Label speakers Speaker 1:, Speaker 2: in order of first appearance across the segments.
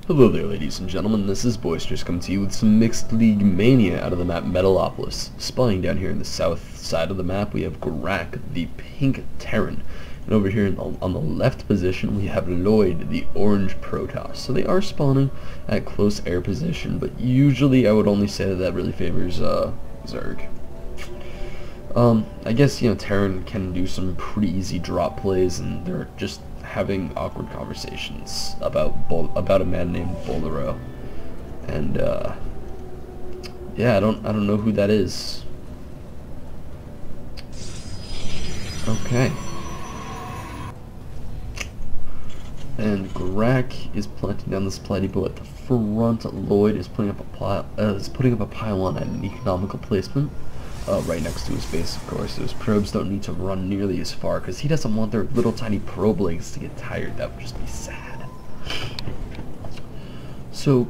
Speaker 1: Hello there, ladies and gentlemen, this is Boisterous coming to you with some Mixed League Mania out of the map Metalopolis. Spawning down here in the south side of the map, we have Grack, the pink Terran. And over here on the left position, we have Lloyd, the orange Protoss. So they are spawning at close air position, but usually I would only say that really favors Zerg. I guess, Terran can do some pretty easy drop plays, and they're just having awkward conversations about a man named Boisterous, and yeah, I don't know who that is. Okay, and Grack is planting down the supply depot at the front. Lloyd is putting up a pylon at an economical placement. Right next to his base, of course. Those probes don't need to run nearly as far because he doesn't want their little tiny probe legs to get tired. That would just be sad. So,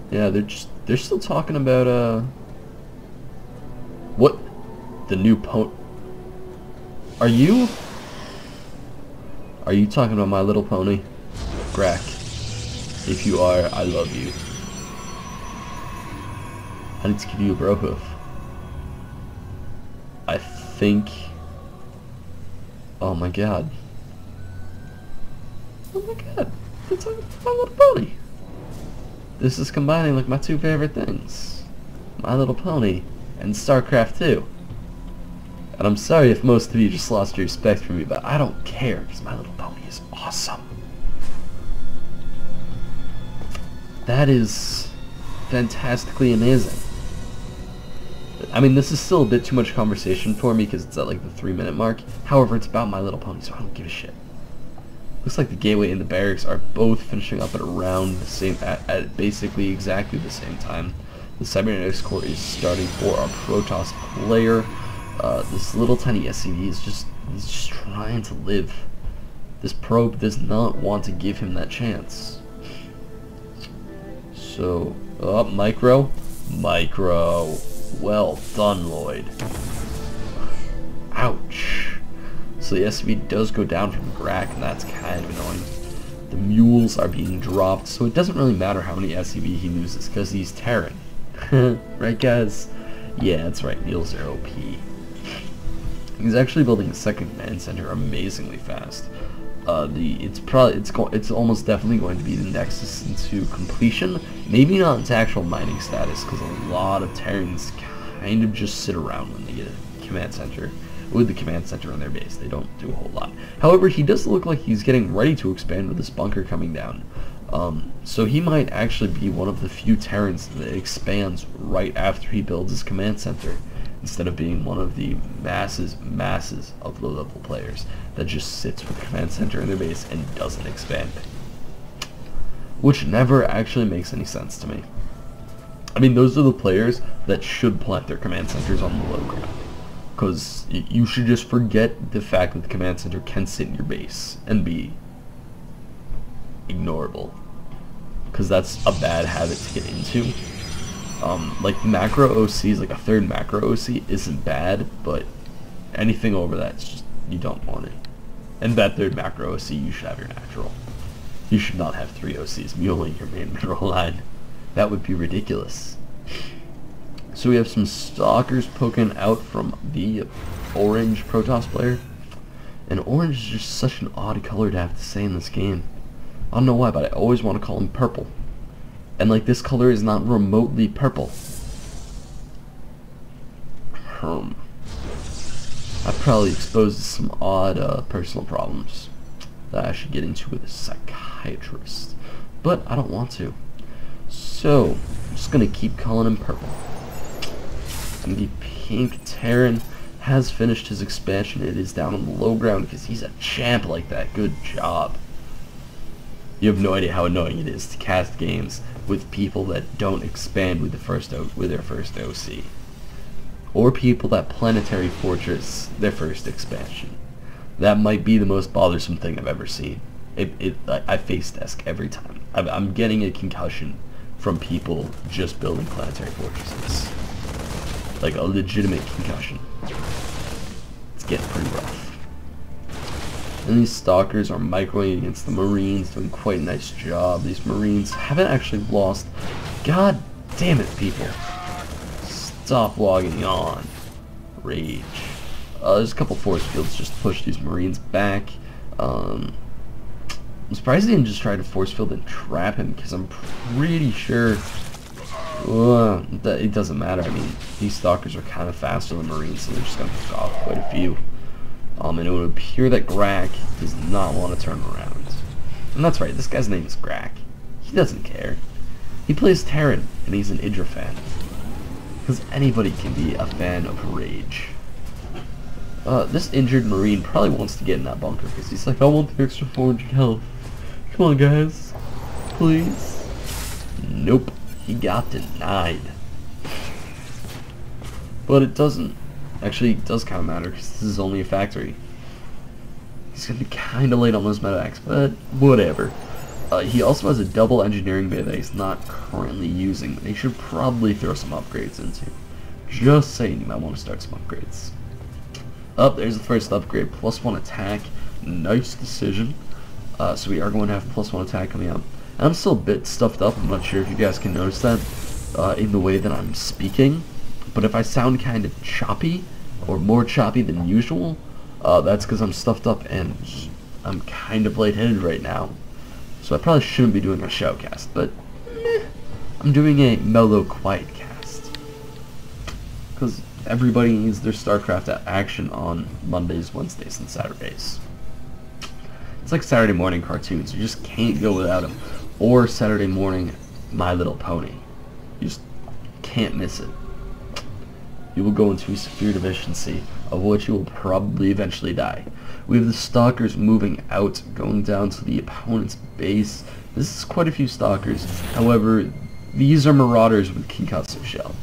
Speaker 1: yeah, they're still talking about what the new Are you talking about My Little Pony, Grack? If you are, I love you. I need to give you a bro hoof. I think... Oh my god. Oh my god. They're talking about My Little Pony. This is combining like my two favorite things. My Little Pony and StarCraft 2. And I'm sorry if most of you just lost your respect for me, but I don't care because My Little Pony is awesome. That is fantastically amazing. I mean, this is still a bit too much conversation for me because it's at like the 3-minute mark. However, it's about My Little Pony, so I don't give a shit. Looks like the gateway and the barracks are both finishing up at around the same, at basically exactly the same time. The cybernetics core is starting for our Protoss player. This little tiny SCV is he's just trying to live. This probe does not want to give him that chance. So, micro. Well done, Lloyd. Ouch. So the SCV does go down from Grack, and that's kind of annoying. The mules are being dropped, so it doesn't really matter how many SCV he loses, because he's Terran. Right, guys? Yeah, that's right, mules are OP. He's actually building a second command center amazingly fast. It's almost definitely going to be the Nexus into completion. Maybe not into actual mining status, because a lot of Terrans kind of just sit around when they get a command center. With the command center on their base, they don't do a whole lot. However, he does look like he's getting ready to expand with this bunker coming down. So he might actually be one of the few Terrans that expands right after he builds his command center, instead of being one of the masses of low-level players that just sits with the command center in their base and doesn't expand. Which never actually makes any sense to me. I mean, those are the players that should plant their command centers on the low ground. Because you should just forget the fact that the command center can sit in your base and be ignorable. Because that's a bad habit to get into. Like macro OCs, like a third macro OC isn't bad, but anything over that, it's just, you don't want it. And that third macro OC, you should have your natural. You should not have 3 OCs muling your main mineral line. That would be ridiculous. So we have some stalkers poking out from the orange Protoss player. And orange is just such an odd color to have to say in this game. I don't know why, but I always want to call him purple. And like, this color is not remotely purple. I probably exposed to some odd personal problems that I should get into with a psychiatrist. But I don't want to. So, I'm just going to keep calling him purple. And the pink Terran has finished his expansion. It is down on the low ground because he's a champ like that. Good job. You have no idea how annoying it is to cast games with people that don't expand with their first OC, or people that planetary fortress their first expansion. That might be the most bothersome thing I've ever seen. I face desk every time. I'm getting a concussion from people just building planetary fortresses. Like a legitimate concussion. It's getting pretty rough. And these stalkers are microwaving against the Marines, doing quite a nice job. These Marines haven't actually lost. God damn it, people. Stop logging on. Rage. There's a couple force fields just to push these Marines back. I'm surprised they didn't just try to force field and trap him, because I'm pretty sure that it doesn't matter. I mean, these stalkers are kind of faster than Marines, so they're just going to pick off quite a few. And it would appear that Grack does not want to turn around. And that's right, this guy's name is Grack. He doesn't care. He plays Terran, and he's an Idra fan. Because anybody can be a fan of Rage. This injured Marine probably wants to get in that bunker, because he's like, I want the extra 400 health. Come on, guys. Please. Nope. He got denied. But it doesn't. Actually, it does kind of matter, because this is only a factory. He's going to be kind of late on those medevacs, but whatever. He also has a double engineering bay that he's not currently using, that he should probably throw some upgrades into. Just saying, you might want to start some upgrades. There's the first upgrade, +1 attack. Nice decision. So we are going to have +1 attack coming out. And I'm still a bit stuffed up. I'm not sure if you guys can notice that in the way that I'm speaking. But if I sound kind of choppy, or more choppy than usual, that's because I'm stuffed up and I'm kind of lightheaded right now. So I probably shouldn't be doing a shoutcast, but I'm doing a mellow, quiet cast. Because everybody needs their StarCraft action on Mondays, Wednesdays, and Saturdays. It's like Saturday morning cartoons. You just can't go without them. Or Saturday morning My Little Pony. You just can't miss it. You will go into a severe deficiency, of which you will probably eventually die. We have the stalkers moving out, going down to the opponent's base. This is quite a few stalkers. However, these are marauders with concussive shell.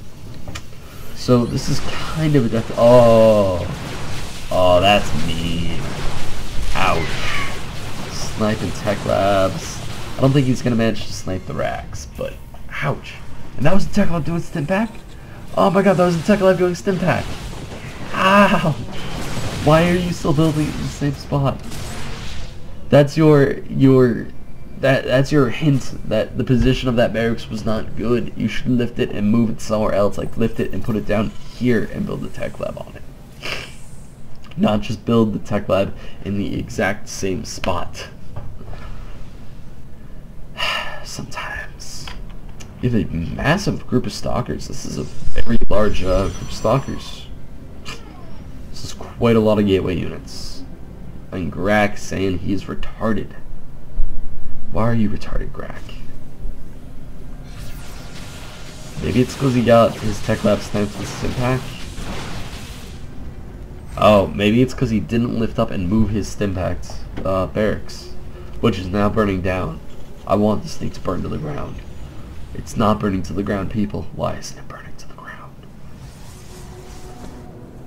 Speaker 1: So this is kind of a death. Oh, that's mean. Ouch. Sniping tech labs. I don't think he's gonna manage to snipe the racks, but ouch. And that was the tech lab doing stim pack? Oh my god, that was the tech lab doing stim pack. Ow! Why are you still building in the same spot? That's that's your hint that the position of that barracks was not good. You should lift it and move it somewhere else, like lift it and put it down here and build the tech lab on it. Not just build the tech lab in the exact same spot. Sometimes. You have a massive group of stalkers. This is a very large group of stalkers. This is quite a lot of gateway units. And Grack saying he's retarded. Why are you retarded, Grack? Maybe it's because he got his tech lab sniped with stim pack? Oh, maybe it's because he didn't lift up and move his stim packed barracks, which is now burning down. I want this thing to burn to the ground. It's not burning to the ground, people. Why isn't it burning to the ground?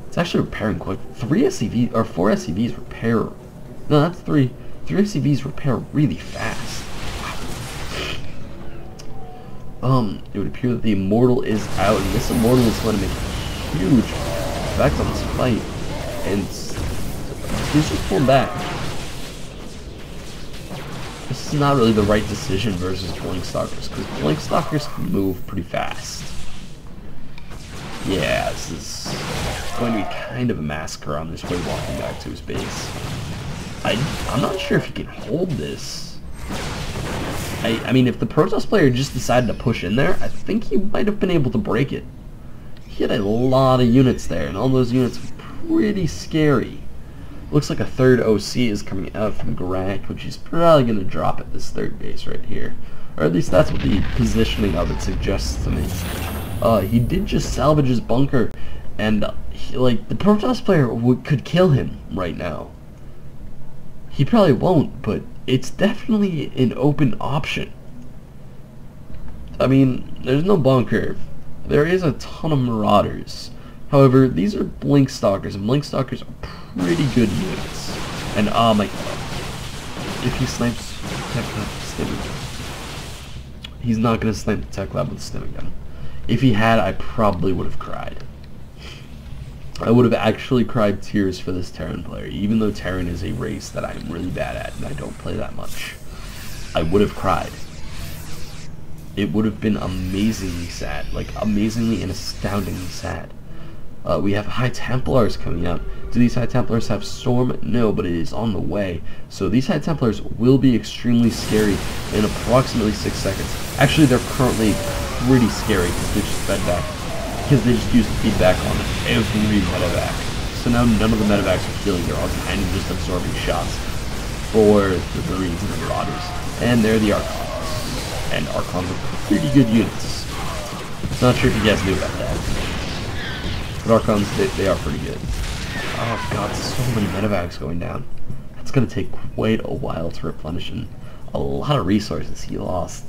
Speaker 1: It's actually repairing quick. 4 SCVs repair. No, that's 3. 3 SCVs repair really fast. It would appear that the Immortal is out, and this Immortal is going to make a huge effect on this fight. And he's just pulling back. This is not really the right decision versus Blink Stalkers, because Blink Stalkers can move pretty fast. Yeah, this is going to be kind of a massacre on this way walking back to his base. I'm not sure if he can hold this. I mean, if the Protoss player just decided to push in there, I think he might have been able to break it. He had a lot of units there, and all those units were pretty scary. Looks like a third OC is coming out from Grack, which he's probably going to drop at this third base right here. Or at least that's what the positioning of it suggests to me. He did just salvage his bunker, and like the Protoss player could kill him right now. He probably won't, but it's definitely an open option. I mean, there's no bunker. There is a ton of marauders. However, these are Blink Stalkers, and Blink Stalkers are pretty good units. And oh my god, if he snipes Tech Lab with Stim again. He's not going to snipe the Tech Lab with Stim again. If he had, I probably would have cried. I would have actually cried tears for this Terran player, even though Terran is a race that I'm really bad at and I don't play that much. I would have cried. It would have been amazingly sad, like amazingly and astoundingly sad. We have High Templars coming out. Do these High Templars have Storm? No, but it is on the way. So these High Templars will be extremely scary in approximately 6 seconds. Actually, they're currently pretty scary because they just fed back. Because they just used feedback on every medevac. So now none of the medevacs are healing, they're all kind of just absorbing shots for the Marines and the Marauders. And they're the Archons. And Archons are pretty good units. Not sure if you guys knew about that. But Archons, they are pretty good. Oh god, so many medevacs going down. That's going to take quite a while to replenish, and a lot of resources he lost.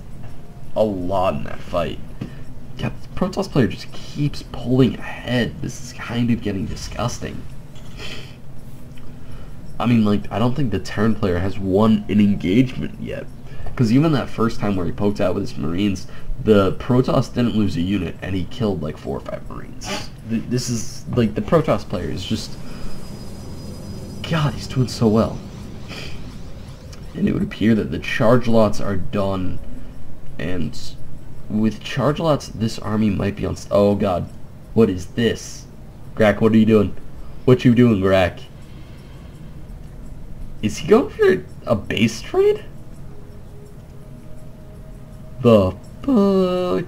Speaker 1: A lot in that fight. Yeah, the Protoss player just keeps pulling ahead. This is kind of getting disgusting. I mean, like, I don't think the Terran player has won an engagement yet. Because even that first time where he poked out with his Marines, the Protoss didn't lose a unit, and he killed like 4 or 5 Marines. This is, like, the Protoss player is just... God, he's doing so well. And it would appear that the charge lots are done, and with charge lots, this army might be on... Oh god, what is this? Grack, what are you doing? What you doing, Grack? Is he going for a base trade? The fuck?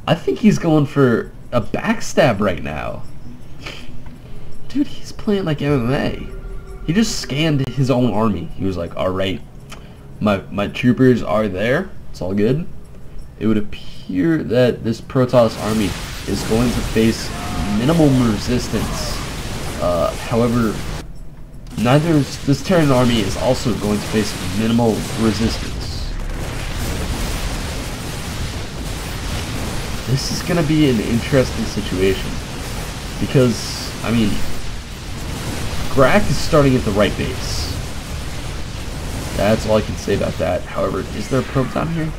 Speaker 1: I think he's going for a backstab right now. Dude, he's playing like MMA. He just scanned his own army. He was like, alright, my troopers are there. It's all good. It would appear that this Protoss army is going to face minimum resistance. However, this Terran army is also going to face minimal resistance. This is going to be an interesting situation. Because, I mean, Grack is starting at the right base. That's all I can say about that. However, is there a probe down here?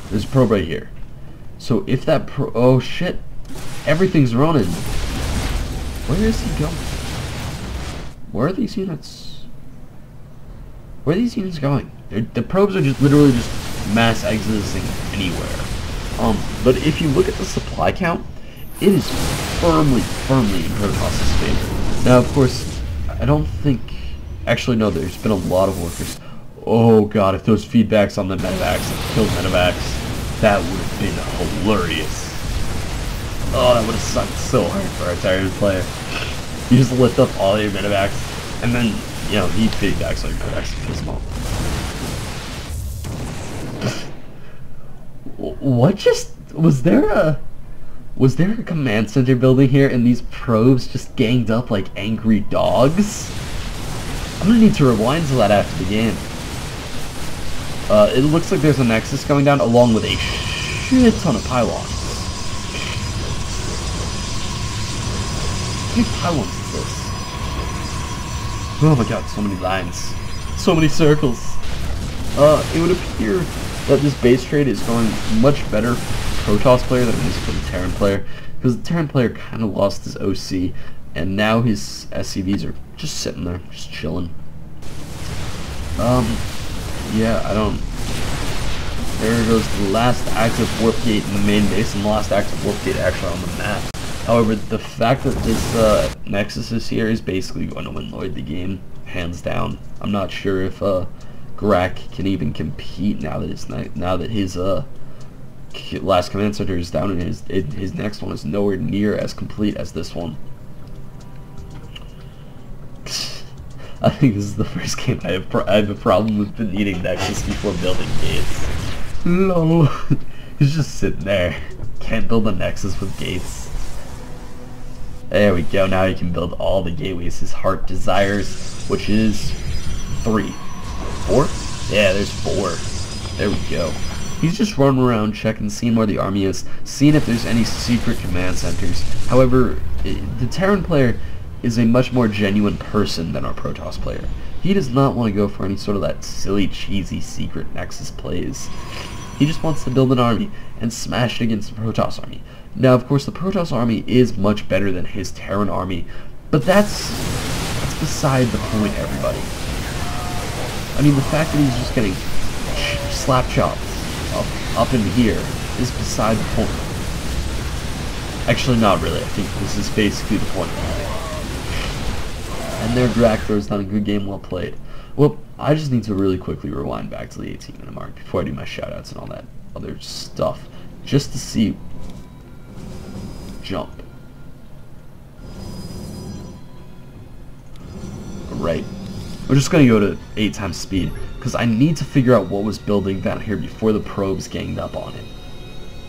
Speaker 1: There's a probe right here. So if that oh shit, everything's running. Where is he going? Where are these units? Where are these units going? The probes are just literally just mass exiting anywhere. But if you look at the supply count, it is firmly in Protoss's favor. Now, of course, I don't think... Actually, no, there's been a lot of workers. Oh god, if those feedbacks on the medevacs had killed medevacs, that would have been hilarious. Oh, that would have sucked so hard for our Terran player. You just lift up all your medevacs, and then, you know, he feedbacks on your medevacs and kills them all. What just... Was there a command center building here and these probes just ganged up like angry dogs? I'm gonna need to rewind to that after the game. It looks like there's a Nexus going down along with a shit ton of pylons. How many pylons is this? Oh my god, so many lines. So many circles. It would appear that this base trade is going much better for the Protoss player than it is for the Terran player, because the Terran player kind of lost his OC, and now his SCVs are just sitting there, just chilling. Yeah, I don't... There goes the last active warp gate in the main base, and the last active warp gate actually on the map. However, the fact that this Nexus is here is basically going to win Lloyd the game, hands down. I'm not sure if Grack can even compete now that his last command center is down, and his next one is nowhere near as complete as this one. I think this is the first game I have a problem with needing Nexus before building gates. Lol. He's just sitting there. Can't build a Nexus with gates. There we go, now he can build all the gateways his heart desires, which is 3. 4? Yeah, there's 4. There we go. He's just running around checking, seeing where the army is, seeing if there's any secret command centers. However, the Terran player is a much more genuine person than our Protoss player. He does not want to go for any sort of that silly, cheesy, secret Nexus plays. He just wants to build an army and smash it against the Protoss army. Now, of course, the Protoss army is much better than his Terran army, but that's beside the point, everybody. I mean, the fact that he's just getting slap chopped up into here is beside the point. Actually, not really. I think this is basically the point. And their Grack throws down a good game, well played. Well, I just need to really quickly rewind back to the 18-minute mark before I do my shoutouts and all that other stuff, just to see. Jump. Right. We're just gonna go to 8 times speed, because I need to figure out what was building down here before the probes ganged up on it.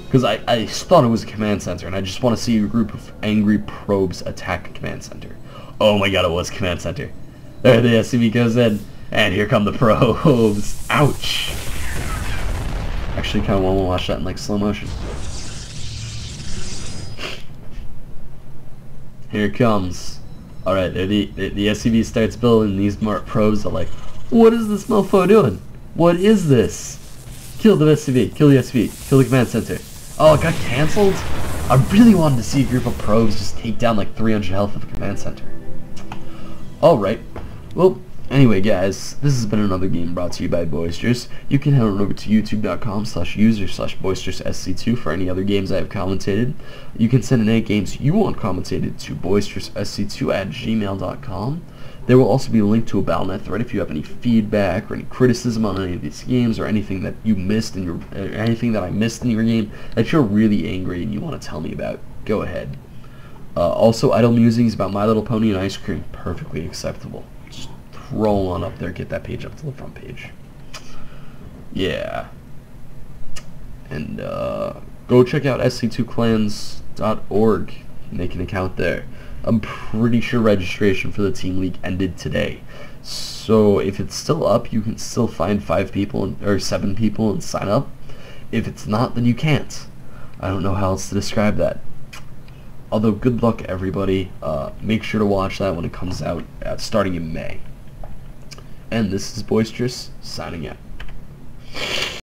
Speaker 1: Because I thought it was a command center, and I just want to see a group of angry probes attack a command center. Oh my god, it was command center. There the SCV goes in, and here come the probes. Ouch! Actually, kind of want to watch that in like slow motion. Here it comes. Alright, the SCV starts building. These smart probes are like, what is this mofo doing? What is this? Kill the SCV, kill the SCV, kill the command center. Oh, it got cancelled? I really wanted to see a group of probes just take down like 300 health of a command center. Alright, well, anyway guys, this has been another game brought to you by Boisterous. You can head on over to youtube.com/user/boisteroussc2 for any other games I have commentated. You can send in any games you want commentated to boisteroussc2@gmail.com. There will also be a link to a Battle.net thread if you have any feedback or any criticism on any of these games, or anything that you missed in your, anything that I missed in your game that you're really angry and you want to tell me about. Go ahead. Also, idle musings about My Little Pony and ice cream, perfectly acceptable. Just throw on up there, get that page up to the front page. Yeah. And go check out sc2clans.org. Make an account there. I'm pretty sure registration for the Team League ended today. So if it's still up, you can still find 5 people or 7 people and sign up. If it's not, then you can't. I don't know how else to describe that. Although, good luck everybody. Make sure to watch that when it comes out starting in May. And this is Boisterous, signing out.